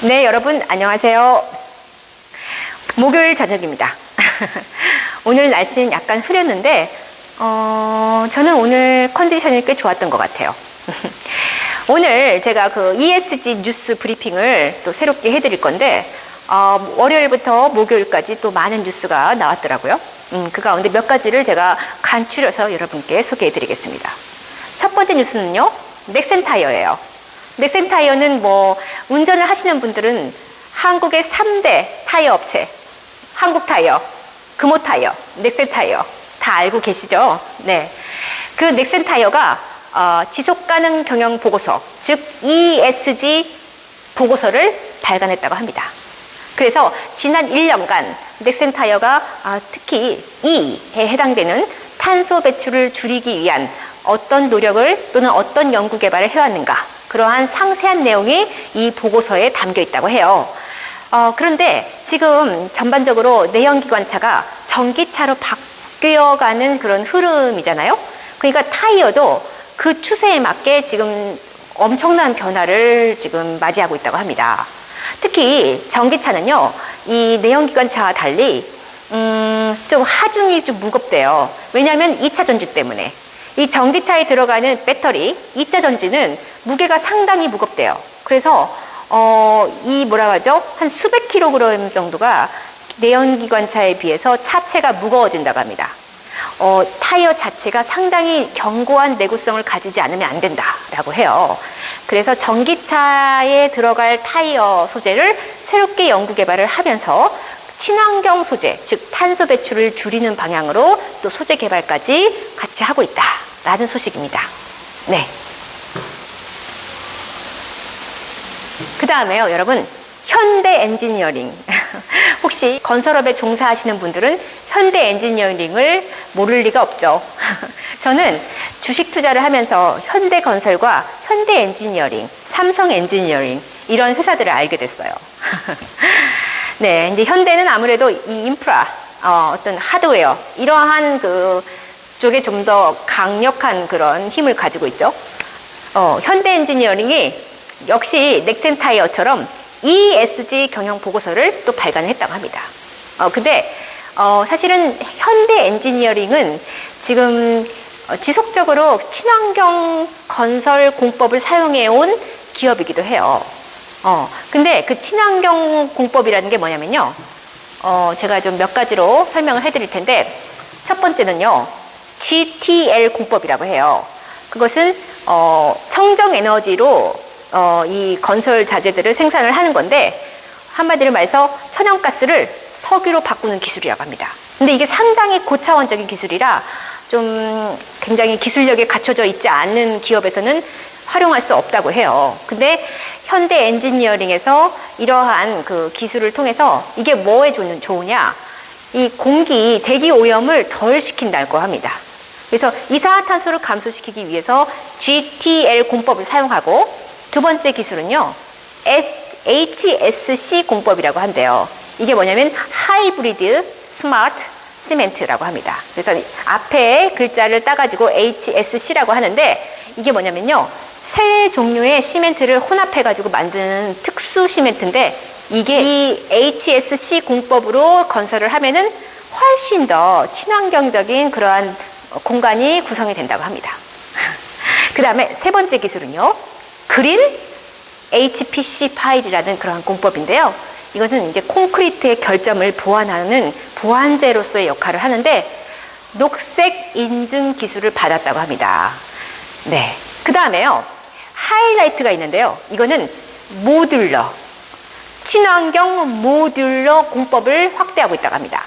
네, 여러분 안녕하세요. 목요일 저녁입니다. 오늘 날씨는 약간 흐렸는데 저는 오늘 컨디션이 꽤 좋았던 것 같아요. 오늘 제가 그 ESG 뉴스 브리핑을 또 새롭게 해드릴 건데 월요일부터 목요일까지 또 많은 뉴스가 나왔더라고요. 그 가운데 몇 가지를 제가 간추려서 여러분께 소개해드리겠습니다. 첫 번째 뉴스는요, 넥센타이어예요. 넥센타이어는 뭐 운전을 하시는 분들은 한국의 3대 타이어 업체, 한국타이어, 금호타이어, 넥센타이어 다 알고 계시죠? 네, 그 넥센타이어가 지속가능 경영 보고서, 즉 ESG 보고서를 발간했다고 합니다. 그래서 지난 1년간 넥센타이어가 특히 E에 해당되는 탄소 배출을 줄이기 위한 어떤 노력을 또는 어떤 연구 개발을 해왔는가, 그러한 상세한 내용이 이 보고서에 담겨 있다고 해요. 그런데 지금 전반적으로 내연기관차가 전기차로 바뀌어가는 그런 흐름이잖아요. 그러니까 타이어도 그 추세에 맞게 지금 엄청난 변화를 지금 맞이하고 있다고 합니다. 특히 전기차는요, 이 내연기관차와 달리 좀 하중이 좀 무겁대요. 왜냐하면 2차 전지 때문에. 이 전기차에 들어가는 배터리, 2차 전지는 무게가 상당히 무겁대요. 그래서 이 뭐라고 하죠? 한 수백 킬로그램 정도가 내연기관차에 비해서 차체가 무거워진다고 합니다. 타이어 자체가 상당히 견고한 내구성을 가지지 않으면 안 된다라고 해요. 그래서 전기차에 들어갈 타이어 소재를 새롭게 연구 개발을 하면서 친환경 소재, 즉 탄소 배출을 줄이는 방향으로 또 소재 개발까지 같이 하고 있다라는 소식입니다. 네. 그 다음에요, 여러분, 현대 엔지니어링. 혹시 건설업에 종사하시는 분들은 현대 엔지니어링을 모를 리가 없죠. 저는 주식 투자를 하면서 현대 건설과 현대 엔지니어링, 삼성 엔지니어링 이런 회사들을 알게 됐어요. 네, 이제 현대는 아무래도 이 인프라, 어떤 하드웨어 이러한 그 쪽에 좀 더 강력한 그런 힘을 가지고 있죠. 현대 엔지니어링이 역시 넥센타이어처럼 ESG 경영 보고서를 또 발간했다고 합니다. 근데 사실은 현대 엔지니어링은 지금 지속적으로 친환경 건설 공법을 사용해 온 기업이기도 해요. 근데 그 친환경 공법이라는 게 뭐냐면요, 제가 좀 몇 가지로 설명을 해드릴 텐데, 첫 번째는요, GTL 공법이라고 해요. 그것은 청정 에너지로 이 건설 자재들을 생산을 하는 건데, 한마디로 말해서 천연가스를 석유로 바꾸는 기술이라고 합니다. 근데 이게 상당히 고차원적인 기술이라 좀 굉장히 기술력에 갖춰져 있지 않는 기업에서는 활용할 수 없다고 해요. 근데 현대 엔지니어링에서 이러한 그 기술을 통해서 이게 뭐에 좋으냐? 이 공기, 대기 오염을 덜 시킨다고 합니다. 그래서 이산화탄소를 감소시키기 위해서 GTL 공법을 사용하고, 두 번째 기술은요, HSC 공법이라고 한대요. 이게 뭐냐면 하이브리드 스마트 시멘트라고 합니다. 그래서 앞에 글자를 따가지고 HSC라고 하는데, 이게 뭐냐면요, 세 종류의 시멘트를 혼합해가지고 만드는 특수 시멘트인데, 이게 이 HSC 공법으로 건설을 하면은 훨씬 더 친환경적인 그러한 공간이 구성이 된다고 합니다. 그 다음에 세 번째 기술은요, 그린 HPC 파일이라는 그러한 공법인데요. 이것은 이제 콘크리트의 결점을 보완하는 보완제로서의 역할을 하는데, 녹색 인증 기술을 받았다고 합니다. 네. 그 다음에요, 하이라이트가 있는데요. 이거는 모듈러, 친환경 모듈러 공법을 확대하고 있다고 합니다.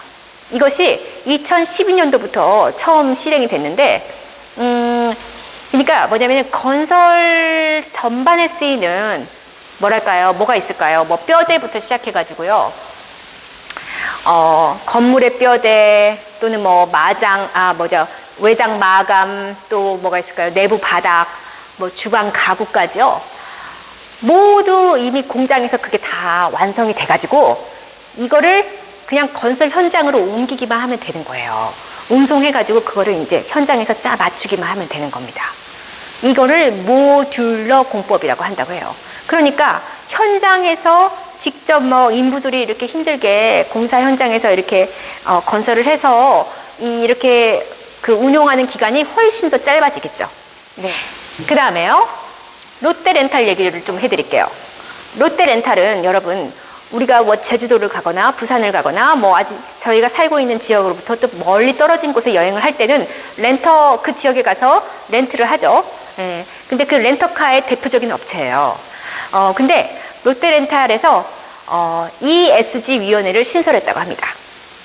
이것이 2012년도부터 처음 실행이 됐는데, 그러니까 뭐냐면 건설 전반에 쓰이는 뭐랄까요, 뭐가 있을까요? 뭐 뼈대부터 시작해가지고요, 건물의 뼈대 또는 뭐 마장, 외장 마감, 또 뭐가 있을까요? 내부 바닥, 뭐 주방 가구까지요. 모두 이미 공장에서 그게 다 완성이 돼가지고 이거를 그냥 건설 현장으로 옮기기만 하면 되는 거예요. 운송해가지고 그거를 이제 현장에서 짜 맞추기만 하면 되는 겁니다. 이거를 모듈러 공법이라고 한다고 해요. 그러니까 현장에서 직접 뭐 인부들이 이렇게 힘들게 공사 현장에서 이렇게 건설을 해서 이렇게 그 운용하는 기간이 훨씬 더 짧아지겠죠. 네. 그 다음에요. 롯데렌탈 얘기를 좀 해드릴게요. 롯데렌탈은 여러분 우리가 뭐 제주도를 가거나 부산을 가거나 뭐 아직 저희가 살고 있는 지역으로부터 또 멀리 떨어진 곳에 여행을 할 때는 렌터 그 지역에 가서 렌트를 하죠. 예. 근데 그 렌터카의 대표적인 업체예요. 근데 롯데렌탈에서 ESG 위원회를 신설했다고 합니다.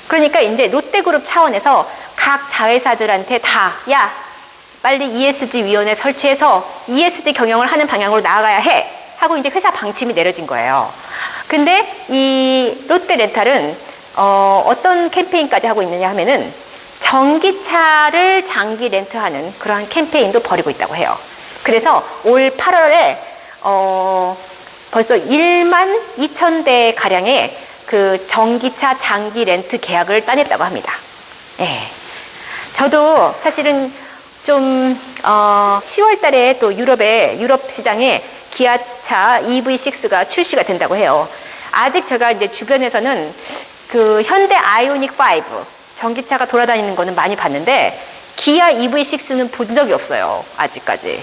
그러니까 이제 롯데그룹 차원에서 각 자회사들한테 다 야 빨리 ESG 위원회 설치해서 ESG 경영을 하는 방향으로 나아가야 해 하고 이제 회사 방침이 내려진 거예요. 근데 이 롯데렌탈은 어떤 캠페인까지 하고 있느냐 하면은 전기차를 장기 렌트하는 그러한 캠페인도 벌이고 있다고 해요. 그래서 올 8월에 벌써 1만 2천 대 가량의 그 전기차 장기 렌트 계약을 따냈다고 합니다. 예. 저도 사실은 좀 10월 달에 또 유럽 시장에 기아차 EV6가 출시가 된다고 해요. 아직 제가 이제 주변에서는 그 현대 아이오닉 5 전기차가 돌아다니는 거는 많이 봤는데 기아 EV6는 본 적이 없어요. 아직까지.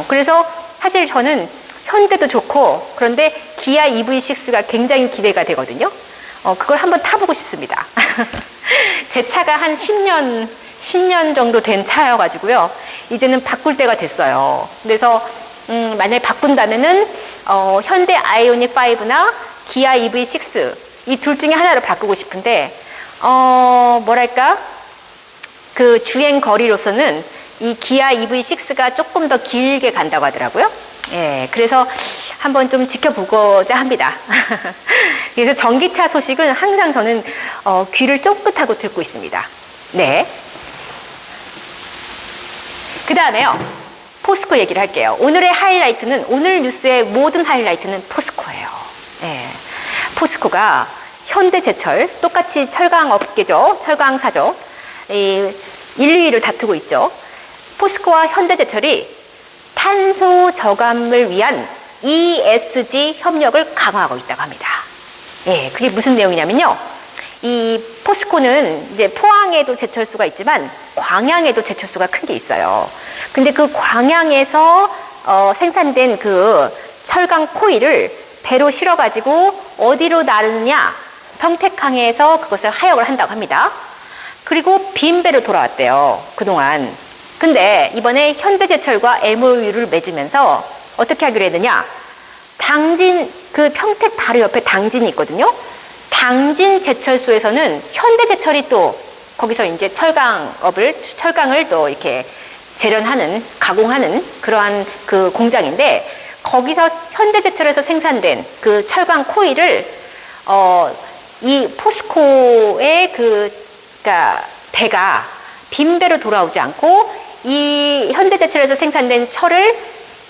그래서 사실 저는 현대도 좋고 그런데 기아 EV6가 굉장히 기대가 되거든요. 그걸 한번 타보고 싶습니다. 제 차가 한 10년 정도 된 차여가지고요. 이제는 바꿀 때가 됐어요. 그래서 만약에 바꾼다면은 현대 아이오닉 5나 기아 EV6 이 둘 중에 하나를 바꾸고 싶은데 뭐랄까 그 주행 거리로서는 이 기아 EV6가 조금 더 길게 간다고 하더라고요. 예, 그래서 한번 좀 지켜보고자 합니다. 그래서 전기차 소식은 항상 저는 귀를 쫑긋하고 듣고 있습니다. 네. 그 다음에요. 포스코 얘기를 할게요. 오늘의 하이라이트는 오늘 뉴스의 모든 하이라이트는 포스코예요. 예. 포스코가 현대제철 똑같이 철강업계죠. 철강사죠. 1, 2위를 다투고 있죠. 포스코와 현대제철이 탄소 저감을 위한 ESG 협력을 강화하고 있다고 합니다. 예, 그게 무슨 내용이냐면요. 이 포스코는 이제 포항에도 제철소가 있지만 광양에도 제철소가 큰 게 있어요. 근데 그 광양에서 생산된 그 철강 코일을 배로 실어가지고 어디로 나르느냐? 평택항에서 그것을 하역을 한다고 합니다. 그리고 빈 배로 돌아왔대요. 그동안. 근데 이번에 현대제철과 MOU를 맺으면서 어떻게 하기로 했느냐? 당진, 그 평택 바로 옆에 당진이 있거든요. 당진 제철소에서는 현대제철이 또 거기서 이제 철강을 또 이렇게 재련하는, 가공하는 그러한 그 공장인데 거기서 현대제철에서 생산된 그 철강 코일을 이 포스코의 그러니까 배가 빈 배로 돌아오지 않고 이 현대제철에서 생산된 철을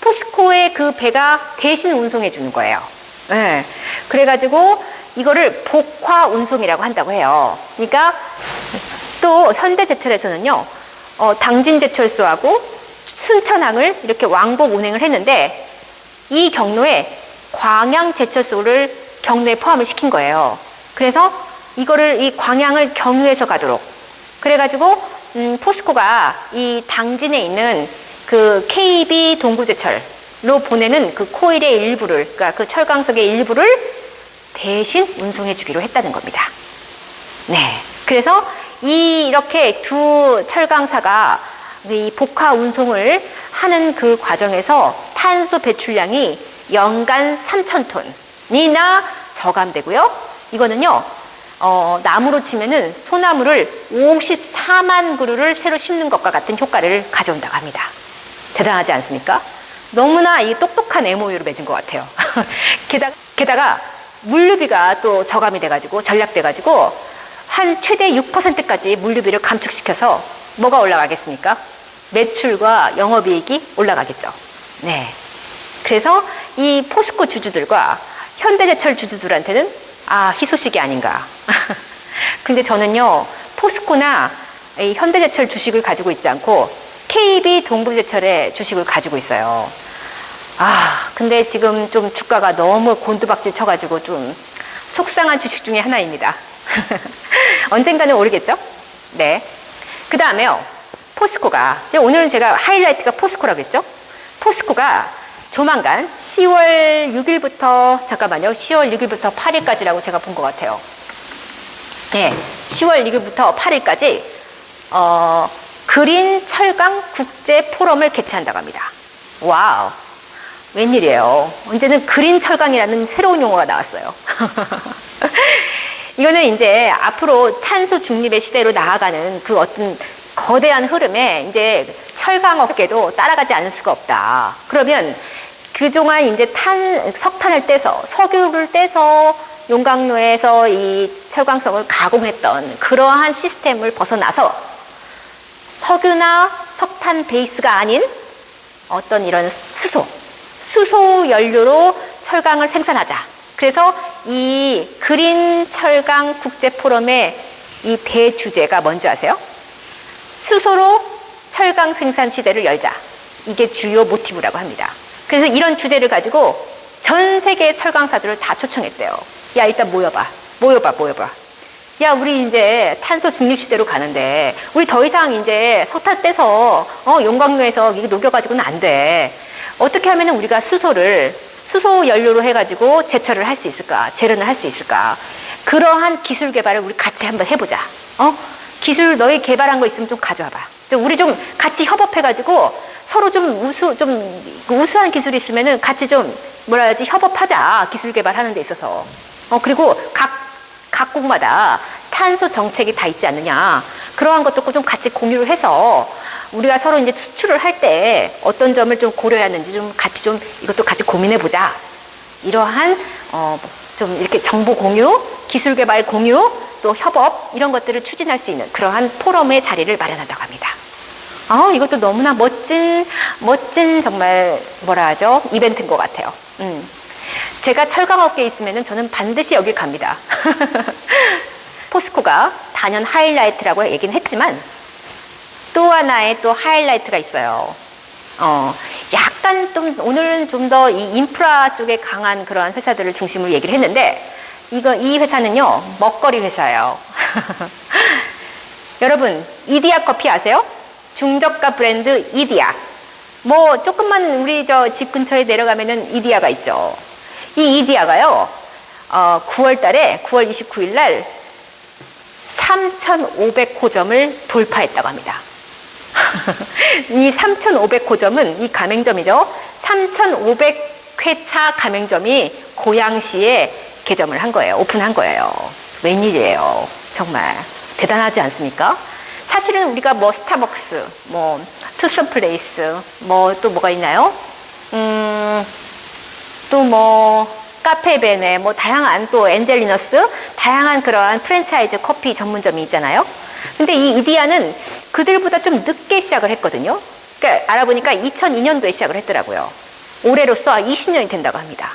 포스코의 그 배가 대신 운송해 주는 거예요. 네. 그래가지고 이거를 복화 운송이라고 한다고 해요. 그러니까 또 현대제철에서는요, 당진제철소하고 순천항을 이렇게 왕복 운행을 했는데 이 경로에 광양제철소를 경로에 포함을 시킨 거예요. 그래서 이거를 이 광양을 경유해서 가도록 그래가지고 포스코가 이 당진에 있는 그 KB 동부제철로 보내는 그 코일의 일부를, 그러니까 그 철강석의 일부를 대신 운송해 주기로 했다는 겁니다. 네. 그래서 이렇게 두 철강사가 이 복화 운송을 하는 그 과정에서 탄소 배출량이 연간 3,000톤이나 저감되고요. 이거는요, 나무로 치면은 소나무를 54만 그루를 새로 심는 것과 같은 효과를 가져온다고 합니다. 대단하지 않습니까? 너무나 이 똑똑한 MOU를 맺은 것 같아요. 게다가 물류비가 또 저감이 돼가지고 전략돼가지고 한 최대 6%까지 물류비를 감축시켜서 뭐가 올라가겠습니까? 매출과 영업이익이 올라가겠죠. 네. 그래서 이 포스코 주주들과 현대제철 주주들한테는 희소식이 아닌가. 근데 저는요, 포스코나 이 현대제철 주식을 가지고 있지 않고 KB 동부제철의 주식을 가지고 있어요. 근데 지금 좀 주가가 너무 곤두박질 쳐가지고 좀 속상한 주식 중에 하나입니다. 언젠가는 오르겠죠? 네. 그 다음에요. 포스코가, 오늘은 제가 하이라이트가 포스코라고 했죠? 포스코가 조만간 10월 6일부터, 잠깐만요. 10월 6일부터 8일까지라고 제가 본 것 같아요. 네. 10월 6일부터 8일까지, 그린 철강 국제 포럼을 개최한다고 합니다. 와우. 웬일이에요. 언제는 그린 철강이라는 새로운 용어가 나왔어요. 이거는 이제 앞으로 탄소 중립의 시대로 나아가는 그 어떤 거대한 흐름에 이제 철강 업계도 따라가지 않을 수가 없다. 그러면 그동안 이제 석탄을 떼서, 석유를 떼서 용광로에서 이 철광석을 가공했던 그러한 시스템을 벗어나서 석유나 석탄 베이스가 아닌 어떤 이런 수소 연료로 철강을 생산하자. 그래서 이 그린 철강 국제 포럼의 이 대주제가 뭔지 아세요? 수소로 철강 생산 시대를 열자. 이게 주요 모티브라고 합니다. 그래서 이런 주제를 가지고 전 세계 철강사들을 다 초청했대요. 야, 일단 모여봐. 야, 우리 이제 탄소 중립 시대로 가는데 우리 더 이상 이제 석탄 떼서 용광로에서 이거 녹여가지고는 안 돼. 어떻게 하면 우리가 수소 연료로 해가지고 제철을 할 수 있을까? 재련을 할 수 있을까? 그러한 기술 개발을 우리 같이 한번 해보자. 기술 너희 개발한 거 있으면 좀 가져와봐. 우리 좀 같이 협업해가지고 서로 좀 우수한 기술이 있으면은 같이 좀 협업하자. 기술 개발하는 데 있어서. 그리고 각국마다 탄소 정책이 다 있지 않느냐. 그러한 것도 좀 같이 공유를 해서 우리가 서로 이제 수출을 할 때 어떤 점을 좀 고려해야 하는지 이것도 같이 고민해 보자. 이러한 좀 이렇게 정보 공유, 기술 개발 공유, 또 협업 이런 것들을 추진할 수 있는 그러한 포럼의 자리를 마련한다고 합니다. 이것도 너무나 멋진 정말 이벤트인 것 같아요. 제가 철강업계에 있으면은 저는 반드시 여길 갑니다. 포스코가 단연 하이라이트라고 얘기는 했지만 또 하나의 또 하이라이트가 있어요. 약간 좀 오늘은 좀 더 이 인프라 쪽에 강한 그러한 회사들을 중심으로 얘기를 했는데 이 회사는요 먹거리 회사예요. 여러분 이디야 커피 아세요? 중저가 브랜드 이디야. 조금만 우리 집 근처에 내려가면은 이디야가 있죠. 이 이디야가요 9월 29일 날 3,500호점을 돌파했다고 합니다. 이 3,500호점은 이 가맹점이죠. 3,500회차 가맹점이 고양시에 개점을 한 거예요. 오픈한 거예요. 웬일이에요. 정말 대단하지 않습니까? 사실은 우리가 스타벅스, 투썸 플레이스, 또 뭐가 있나요? 또 카페베네, 다양한 또 엔젤리너스, 다양한 그러한 프랜차이즈 커피 전문점이 있잖아요. 근데 이 이디야는 그들보다 좀 늦게 시작을 했거든요. 그러니까 알아보니까 2002년도에 시작을 했더라고요. 올해로써 20년이 된다고 합니다.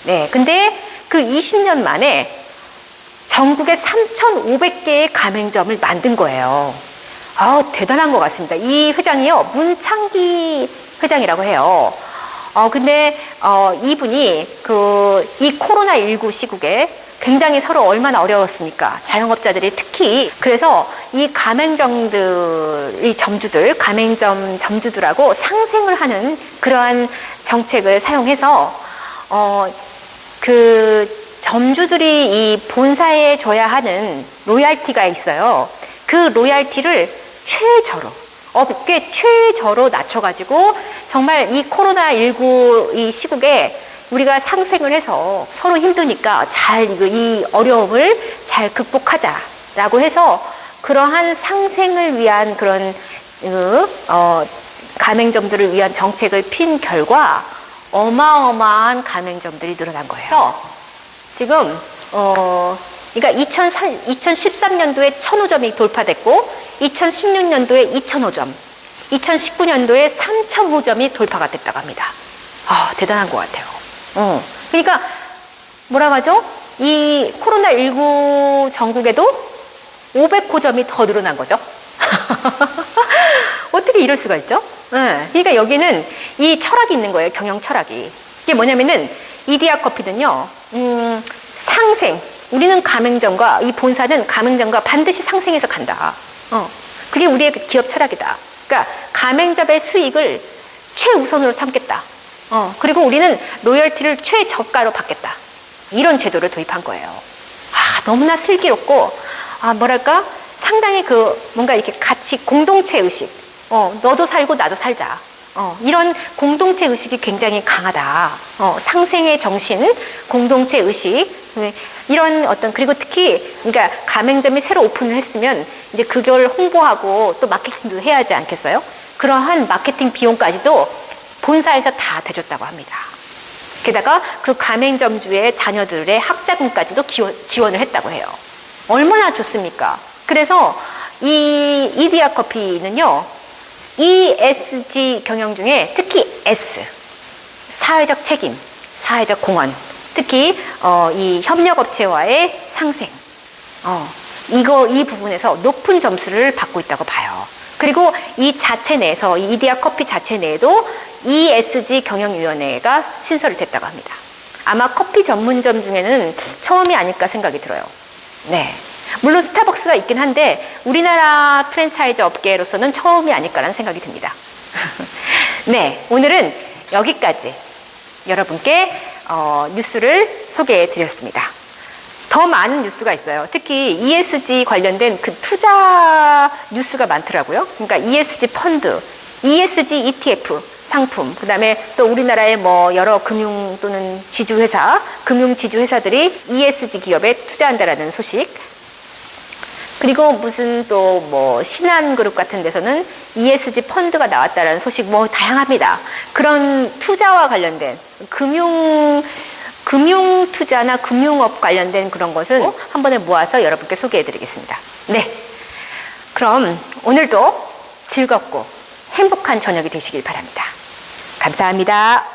네, 근데 그 20년 만에 전국에 3,500개의 가맹점을 만든 거예요. 대단한 것 같습니다. 이 회장이요, 문창기 회장이라고 해요. 근데 이분이 이 코로나19 시국에 굉장히 서로 얼마나 어려웠습니까? 자영업자들이 특히. 그래서 이 가맹점 점주들하고 상생을 하는 그러한 정책을 사용해서 그 점주들이 이 본사에 줘야 하는 로얄티가 있어요. 그 로얄티를 업계 최저로 낮춰가지고 정말 이 코로나19 이 시국에 우리가 상생을 해서 서로 힘드니까 이 어려움을 잘 극복하자라고 해서 그러한 상생을 위한 그런 가맹점들을 위한 정책을 핀 결과 어마어마한 가맹점들이 늘어난 거예요. 지금 그러니까 2013년도에 1,000호점이 돌파됐고 2016년도에 2,000호점, 2019년도에 3,000호점이 돌파가 됐다고 합니다. 대단한 것 같아요. 그러니까 뭐라고 하죠? 이 코로나19 전국에도 500호점이 더 늘어난 거죠. 어떻게 이럴 수가 있죠? 그러니까 여기는 이 철학이 있는 거예요. 경영 철학이. 이게 뭐냐면은 이디야 커피는요. 상생. 우리는 가맹점과 이 본사는 가맹점과 반드시 상생해서 간다. 그게 우리의 기업 철학이다. 그러니까 가맹점의 수익을 최우선으로 삼겠다. 그리고 우리는 로열티를 최저가로 받겠다. 이런 제도를 도입한 거예요. 너무나 슬기롭고, 뭐랄까, 상당히 뭔가 이렇게 같이 공동체 의식, 너도 살고 나도 살자. 이런 공동체 의식이 굉장히 강하다. 상생의 정신, 공동체 의식, 이런 그리고 특히, 그러니까 가맹점이 새로 오픈을 했으면 이제 그걸 홍보하고 또 마케팅도 해야 하지 않겠어요? 그러한 마케팅 비용까지도 본사에서 다 대줬다고 합니다. 게다가 그 가맹점주의 자녀들의 학자금까지도 지원을 했다고 해요. 얼마나 좋습니까? 그래서 이 이디야 커피는요, ESG 경영 중에 특히 S, 사회적 책임, 사회적 공헌, 특히 이 협력업체와의 상생, 이 부분에서 높은 점수를 받고 있다고 봐요. 그리고 이 자체 내에서, 이 이디야 커피 자체 내에도 ESG 경영위원회가 신설이 됐다고 합니다. 아마 커피 전문점 중에는 처음이 아닐까 생각이 들어요. 네. 물론 스타벅스가 있긴 한데 우리나라 프랜차이즈 업계로서는 처음이 아닐까라는 생각이 듭니다. 네, 오늘은 여기까지 여러분께 뉴스를 소개해 드렸습니다. 더 많은 뉴스가 있어요. 특히 ESG 관련된 그 투자 뉴스가 많더라고요. 그러니까 ESG 펀드, ESG ETF 상품, 그 다음에 또 우리나라의 여러 금융 또는 지주회사, 금융 지주회사들이 ESG 기업에 투자한다라는 소식, 그리고 무슨 또 신한그룹 같은 데서는 ESG 펀드가 나왔다라는 소식 다양합니다. 그런 투자와 관련된 금융 투자나 금융업 관련된 그런 것은 한 번에 모아서 여러분께 소개해 드리겠습니다. 네. 그럼 오늘도 즐겁고 행복한 저녁이 되시길 바랍니다. 감사합니다.